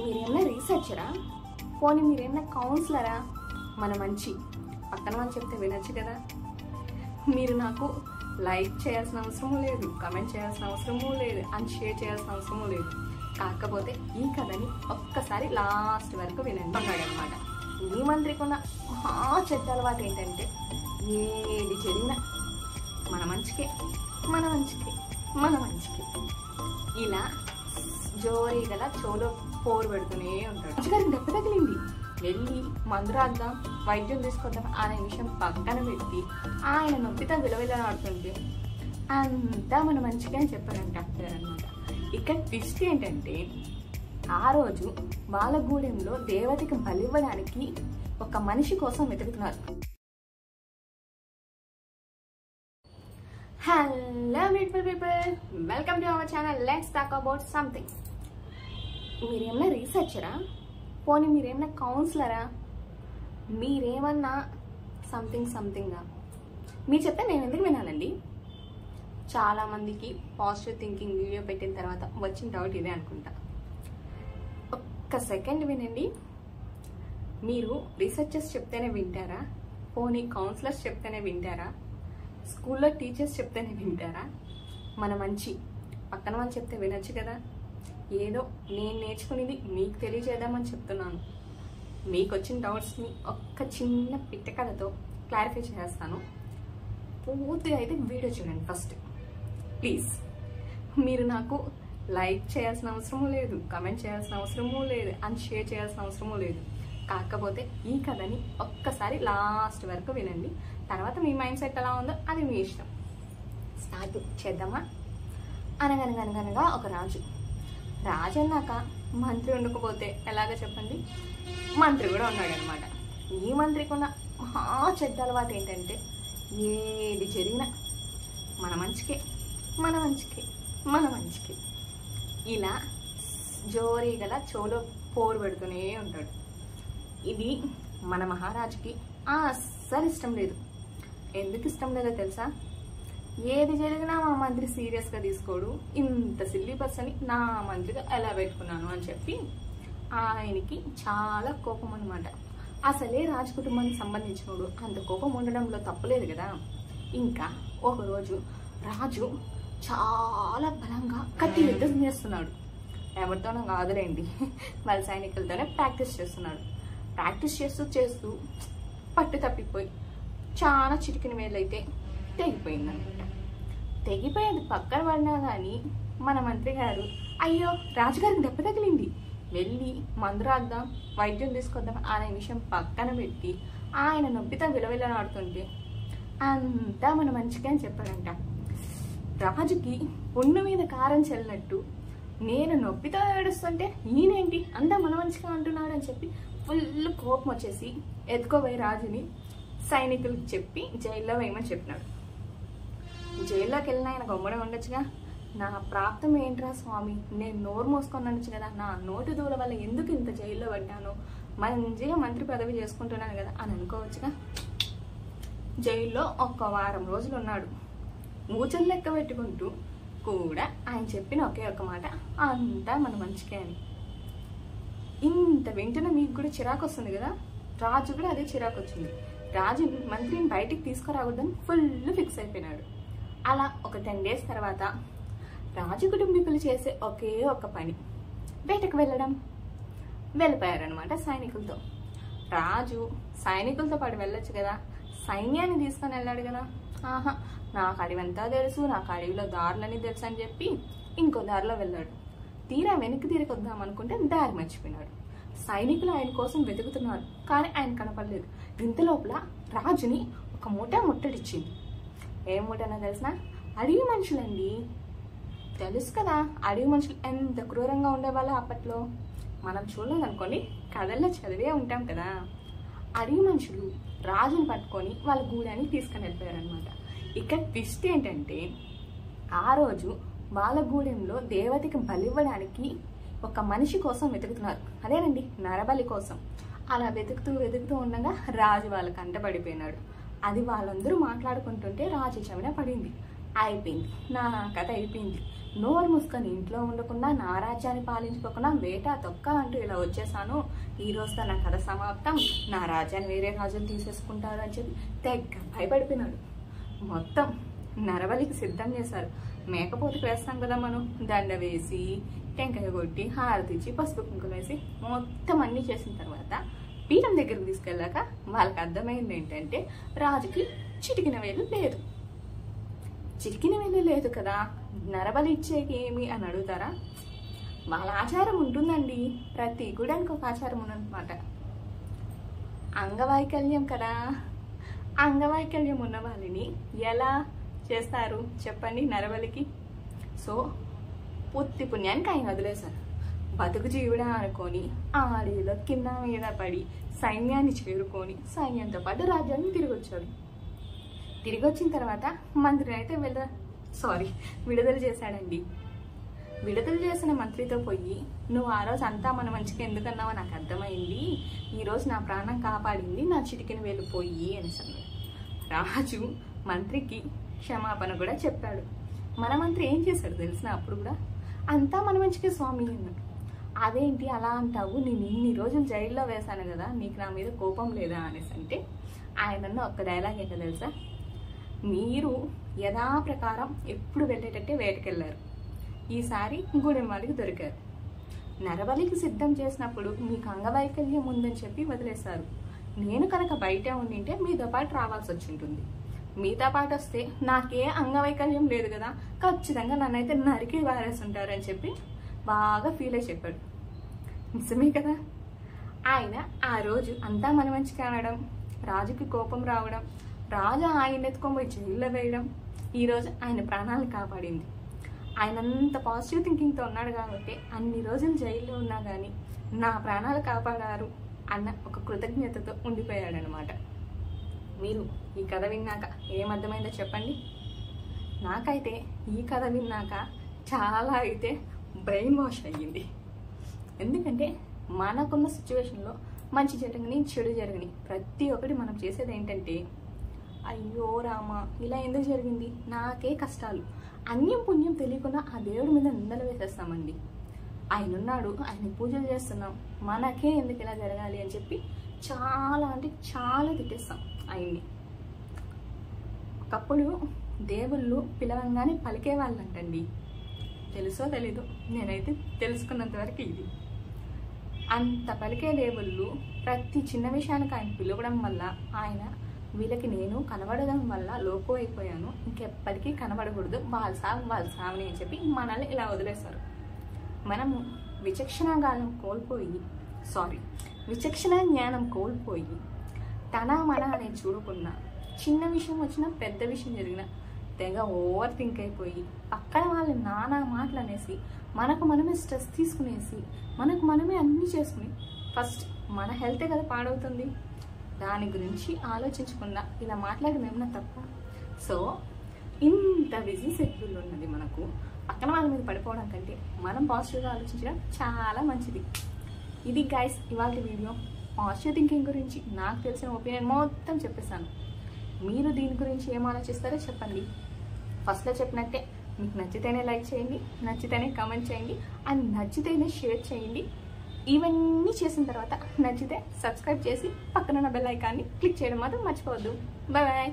మీరేమన్నా రీసెర్చరా? పోనీ మీరేమన్నా కౌన్సిలరా? మన మంచి పక్కన వాళ్ళు చెప్తే వినొచ్చు కదా. మీరు నాకు లైక్ చేయాల్సిన అవసరమూ లేదు, కమెంట్ చేయాల్సిన అవసరమూ లేదు, అండ్ షేర్ చేయాల్సిన అవసరమూ లేదు. కాకపోతే ఈ కథని ఒక్కసారి లాస్ట్ వరకు వినండి అన్నాడనమాట. ఈ మంత్రికి ఉన్న చెడ్డ అలవాటు ఏంటంటే ఏది జరిగినా మన మంచికే మన మంచికే మన మంచికే ఇలా జోరీ గల చెవులో పోరు పెడుతూనే ఉంటాడు. మంచిగారికి దెబ్బ తగిలింది, వెళ్ళి మందు రాద్దాం, వైద్యం తీసుకొద్దాం అనే విషయం పక్కన పెట్టి ఆయన నొప్పితో విలవిలాడుతుంటే అంతా మన మంచిగా అని చెప్పారంట డాక్టర్ అనమాట. ఇక్కడ ట్విస్ట్ ఏంటంటే ఆ రోజు బాలగూడెంలో దేవతకి బలివ్వడానికి ఒక మనిషి కోసం వెతుకుతున్నారు. Hello beautiful people, welcome to our channel. Let's talk about something. మీరేమన్నా రీసెర్చరా? పోనీ మీరేమన్నా కౌన్సిలరా? మీరేమన్నా సంథింగ్గా మీరు చెప్తే నేను ఎందుకు వినాలండి? చాలామందికి పాజిటివ్ థింకింగ్ వీడియో పెట్టిన తర్వాత వచ్చిన డౌట్ ఇదే అనుకుంటా. ఒక్క సెకండ్ వినండి. మీరు రీసెర్చర్స్ చెప్తేనే వింటారా? పోనీ కౌన్సిలర్స్ చెప్తేనే వింటారా? స్కూల్లో టీచర్స్ చెప్తేనే వింటారా? మన మంచి పక్కన వాళ్ళు చెప్తే వినొచ్చు కదా. ఏదో నేను నేర్చుకునేది మీకు తెలియజేద్దామని చెప్తున్నాను. మీకు వచ్చిన డౌట్స్ని ఒక్క చిన్న పిట్ట కథతో క్లారిఫై చేస్తాను. పూర్తిగా అయితే వీడియో చూడండి ఫస్ట్ ప్లీజ్. మీరు నాకు లైక్ చేయాల్సిన అవసరమూ లేదు, కమెంట్ చేయాల్సిన అవసరమూ లేదు, అండ్ షేర్ చేయాల్సిన అవసరమూ లేదు. కాకపోతే ఈ కథని ఒక్కసారి లాస్ట్ వరకు వినండి. తర్వాత మీ మైండ్ సెట్ ఎలా ఉందో అది మీ ఇష్టం. స్టార్ట్ చేద్దామా? అనగనగనగనగా ఒక రాజు అన్నాక మంత్రి ఉండకపోతే ఎలాగ చెప్పండి? మంత్రి కూడా ఉన్నాడు అనమాట. ఈ మంత్రికి ఉన్న చెడ్డ అలవాటు ఏంటంటే ఏది జరిగినా మన మంచికే మన మంచికే మన మంచికే ఇలా జోరీ గల చెవులో పోరు పెడుతూనే ఉంటాడు. ఇది మన మహారాజుకి అస్సలు ఇష్టం లేదు. ఎందుకు ఇష్టం లేదో తెలుసా? ఏది జరిగినా మా మంత్రి సీరియస్గా తీసుకోడు, ఇంత సిల్లీ పర్సన్ని నా మంత్రిగా ఎలా పెట్టుకున్నాను అని చెప్పి ఆయనకి చాలా కోపం అనమాట. అసలే రాజు కుటుంబానికి సంబంధించినోడు, అంత కోపం ఉండడంలో తప్పులేదు కదా. ఇంకా ఒకరోజు రాజు చాలా బలంగా కత్తి యుద్ధం చేస్తున్నాడు. ఎవరితోనో కాదులేండి, వాళ్ళ సైనికులతోనే ప్రాక్టీస్ చేస్తున్నాడు. ప్రాక్టీస్ చేస్తూ పట్టు తప్పిపోయి చాలా చిటికిన వేలైతే తెగిపోయిందనమాట. తెగిపోయేది పక్కన పడినా కానీ మన మంత్రి గారు అయ్యో రాజుగారికి దెబ్బ తగిలింది, వెళ్ళి మందు రాద్దాం, వైద్యం తీసుకొద్దాం అనే విషయం పక్కన పెట్టి ఆయన నొప్పితో విలవిలాడుతుంటే అంతా మన మంచిగా అని చెప్పారంట. రాజుకి పుండు మీద కారం చల్లినట్టు నేను నొప్పితో ఏడుస్తుంటే ఈయనేంటి అంతా మన మంచిగా అంటున్నాడు అని చెప్పి ఫుల్ కోపం వచ్చేసి ఎత్తుకోబోయి రాజుని సైనికులకు చెప్పి జైల్లో వేయమని చెప్పినాడు. జైల్లోకి వెళ్ళిన ఆయన గొమ్మడం ఉండొచ్చుగా. నా ప్రాప్తం ఏంట్రా స్వామి, నేను నోరు మోసుకొని ఉండొచ్చు కదా, నా నోటి దూల వల్ల ఎందుకు ఇంత జైల్లో పడ్డాను, మంచిగా మంత్రి పదవి చేసుకుంటున్నాను కదా అని అనుకోవచ్చుగా. జైల్లో ఒక్క వారం రోజులు ఉన్నాడు. మూచలు లెక్క పెట్టుకుంటూ కూడా ఆయన చెప్పిన ఒకే ఒక మాట, అంతా మన మంచికే అని. ఇంత వింటున్న మీకు కూడా చిరాకు వస్తుంది కదా. రాజు కూడా అదే చిరాకు వచ్చింది. రాజు మంత్రిని బయటికి తీసుకురాకూడదని ఫుల్ ఫిక్స్ అయిపోయినాడు. అలా ఒక 10 days తర్వాత రాజు కుటుంబీకులు చేసే ఒకే ఒక పని వేటకు వెళ్ళడం. వెళ్ళిపోయారనమాట సైనికులతో. రాజు సైనికులతో పాటు వెళ్ళొచ్చు కదా, సైన్యాన్ని తీసుకొని వెళ్ళాడు కదా. నాకు అడవంతా తెలుసు, నాకు అడవిలో దారులని తెలుసు అని చెప్పి ఇంకో దారిలో వెళ్ళాడు. తీరా వెనక్కి తిరిగి వద్దాం అనుకుంటే దారి మర్చిపోయినాడు. సైనికులు ఆయన కోసం వెతుకుతున్నారు కానీ ఆయన కనపడలేదు. ఇంత లోపల రాజుని ఒక ముట్టడిచ్చింది. ఏం ముట్టనో తెలిసిన? అడవి మనుషులండి. తెలుసు కదా అడవి మనుషులు ఎంత క్రూరంగా ఉండేవాళ్ళు అప్పట్లో. మనం చూడలేదనుకోండి, కథల్లో చదివే ఉంటాం కదా. అడవి మనుషులు రాజుని పట్టుకొని వాళ్ళ గూడానికి తీసుకొని వెళ్ళిపోయారు అనమాట. ఇక్కడ ట్విస్ట్ ఏంటంటే ఆ రోజు బాలగూడెంలో దేవతకి బలివ్వడానికి ఒక మనిషి కోసం వెతుకుతున్నారు. అదేనండి, నరబలి కోసం. అలా వెతుకుతూ ఉండగా రాజు వాళ్ళ కంట పడిపోయినాడు. అది వాళ్ళందరూ మాట్లాడుకుంటుంటే రాజు చెవిన పడింది. అయిపోయింది, నా కథ అయిపోయింది. నోరు మూసుకొని ఇంట్లో ఉండకుండా నా రాజ్యాన్ని పాలించుకోకుండా వేట తొక్క అంటూ ఇలా వచ్చేసాను, ఈ రోజుతో నా కథ సమాప్తం, నా రాజ్యాన్ని వేరే రాజులు తీసేసుకుంటారు అని చెప్పి తెగ భయపడిపోయినాడు. మొత్తం నరబలికి సిద్ధం చేశారు. మేకపోతుకు వేస్తాం కదా మనం, దండ వేసి టెంకాయ కొట్టి హారతి ఇచ్చి పసుపు కుంకుమ వేసి మొత్తం అన్నీ చేసిన తర్వాత పీఠం దగ్గరికి తీసుకెళ్ళాక వాళ్ళకి అర్థమైంది ఏంటంటే రాజుకి చిటికిన వేలు లేదు. చిటికిన వేలు లేదు కదా, నరబలి ఇచ్చేకి ఏమి అని అడుగుతారా? వాళ్ళ ఆచారం ఉంటుందండి, ప్రతి గుడానికి ఒక ఆచారం ఉందన్నమాట. అంగవైకల్యం కదా, అంగవైకల్యం ఉన్న వాళ్ళని ఎలా చేస్తారు చెప్పండి నరబలికి? సో పూర్తి పుణ్యానికి ఆయన వదిలేశారు. బతుకు జీవుడా అనుకొని ఆడిలో కింద మీద పడి సైన్యాన్ని చేరుకొని సైన్యంతో పాటు రాజ్యాన్ని తిరిగి వచ్చాడు. తిరిగి వచ్చిన తర్వాత మంత్రిని అయితే విడుదల చేశాడండి. విడుదల చేసిన మంత్రితో పోయి, నువ్వు ఆ రోజు అంతా మన మంచిగా ఎందుకన్నావో నాకు అర్థమైంది, ఈరోజు నా ప్రాణం కాపాడింది నా చిటికిన వేలు పోయి అనేసి రాజు మంత్రికి క్షమాపణ కూడా చెప్పాడు. మన మంత్రి ఏం చేశాడు తెలిసిన అప్పుడు కూడా, అంతా మన మంచిగా స్వామి అన్నాడు. అదేంటి అలా అంటావు, నేను ఇన్ని రోజులు జైల్లో వేశాను కదా, నీకు నా మీద కోపం లేదా అనేసి అంటే ఆయన ఒక్క డైలాగ్ ఏంటో తెలుసా? మీరు యథాప్రకారం ఎప్పుడు వెళ్ళేటట్టే వేటకెళ్ళారు, ఈసారి గుడెమ్మాలికి దొరికారు. నరబలికి సిద్ధం చేసినప్పుడు మీకు అంగవైకల్యం ఉందని చెప్పి వదిలేశారు. నేను కనుక బయటే ఉండింటే మీతో పాటు రావాల్సి వచ్చి ఉంటుంది. మీతో పాటు వస్తే నాకే అంగవైకల్యం లేదు కదా, ఖచ్చితంగా నన్నైతే నరికి వారేస్తుంటారని చెప్పి బాగా ఫీల్ అయి చెప్పాడు. నిజమే కదా. ఆయన ఆ రోజు అంతా మన మంచిగా అనడం, రాజుకి కోపం రావడం, రాజు ఆయన ఎత్తుకొని జైల్లో వేయడం ఈరోజు ఆయన ప్రాణాలను కాపాడింది. ఆయన అంత పాజిటివ్ థింకింగ్తో ఉన్నాడు కాబట్టి అన్ని రోజులు జైల్లో ఉన్నా కానీ నా ప్రాణాలు కాపాడారు అన్న ఒక కృతజ్ఞతతో ఉండిపోయాడనమాట. మీరు ఈ కథ విన్నాక ఏమర్థమైందో చెప్పండి. నాకైతే ఈ కథ విన్నాక చాలా అయితే బ్రెయిన్ వాష్ అయ్యింది. ఎందుకంటే మనకున్న సిచ్యువేషన్లో మంచి జరగని చెడు జరగని ప్రతి ఒక్కటి మనం చేసేది ఏంటంటే, అయ్యో రామా ఇలా ఎందుకు జరిగింది, నాకే కష్టాలు, అన్యం పుణ్యం తెలియకుండా ఆ దేవుడి మీద నిందలు వేసేస్తామండి. ఆయన ఉన్నాడు, ఆయన పూజలు చేస్తున్నాం, మనకే ఎందుకు ఇలా జరగాలి అని చెప్పి చాలా అంటే చాలా తిట్టేస్తాం ఆయన్ని. ఒకప్పుడు దేవుళ్ళు పిలవంగానే పలికే వాళ్ళంటండి. తెలుసో తెలీదు, నేనైతే తెలుసుకున్నంత వరకు ఇది. అంత పలికే దేవుళ్ళు ప్రతి చిన్న విషయానికి ఆయన పిలవడం వల్ల ఆయన వీళ్ళకి నేను కనబడడం వల్ల లోకం అయిపోయాను, ఇంకెప్పటికీ కనబడకూడదు, వాళ్ళ సావని అని చెప్పి మనల్ని ఇలా వదిలేస్తారు. మనము విచక్షణ జ్ఞానం కోల్పోయి తన మన అనేది చూడకుండా చిన్న విషయం వచ్చినా పెద్ద విషయం జరిగినా తెగ ఓవర్ థింక్ అయిపోయి పక్కన వాళ్ళు నానా మాటలు అనేసి మనకు మనమే స్ట్రెస్ తీసుకునేసి మనకు మనమే అన్నీ చేసుకుని ఫస్ట్ మన హెల్తే కదా పాడవుతుంది. దాని గురించి ఆలోచించకుండా ఇలా మాట్లాడడం ఏమన్నా తప్ప? సో ఇంత బిజీ షెడ్యూల్ ఉన్నది మనకు, పక్కన వాళ్ళ మీద పడిపోవడం కంటే మనం పాజిటివ్గా ఆలోచించడం చాలా మంచిది. ఇది గైస్ ఇవాళ వీడియో. పాజిటివ్ థింకింగ్ గురించి నాకు తెలిసిన ఒపీనియన్ మొత్తం చెప్పేస్తాను. మీరు దీని గురించి ఏం ఆలోచిస్తారో చెప్పండి. ఫస్ట్లో చెప్పినట్టే మీకు నచ్చితేనే లైక్ చేయండి, నచ్చితేనే కామెంట్ చేయండి, అండ్ నచ్చితేనే షేర్ చేయండి. ఇవన్నీ చేసిన తర్వాత నచ్చితే సబ్స్క్రైబ్ చేసి పక్కన ఉన్న బెల్ ఐకాన్ని క్లిక్ చేయడం మాత్రం మర్చిపోవద్దు. Bye bye.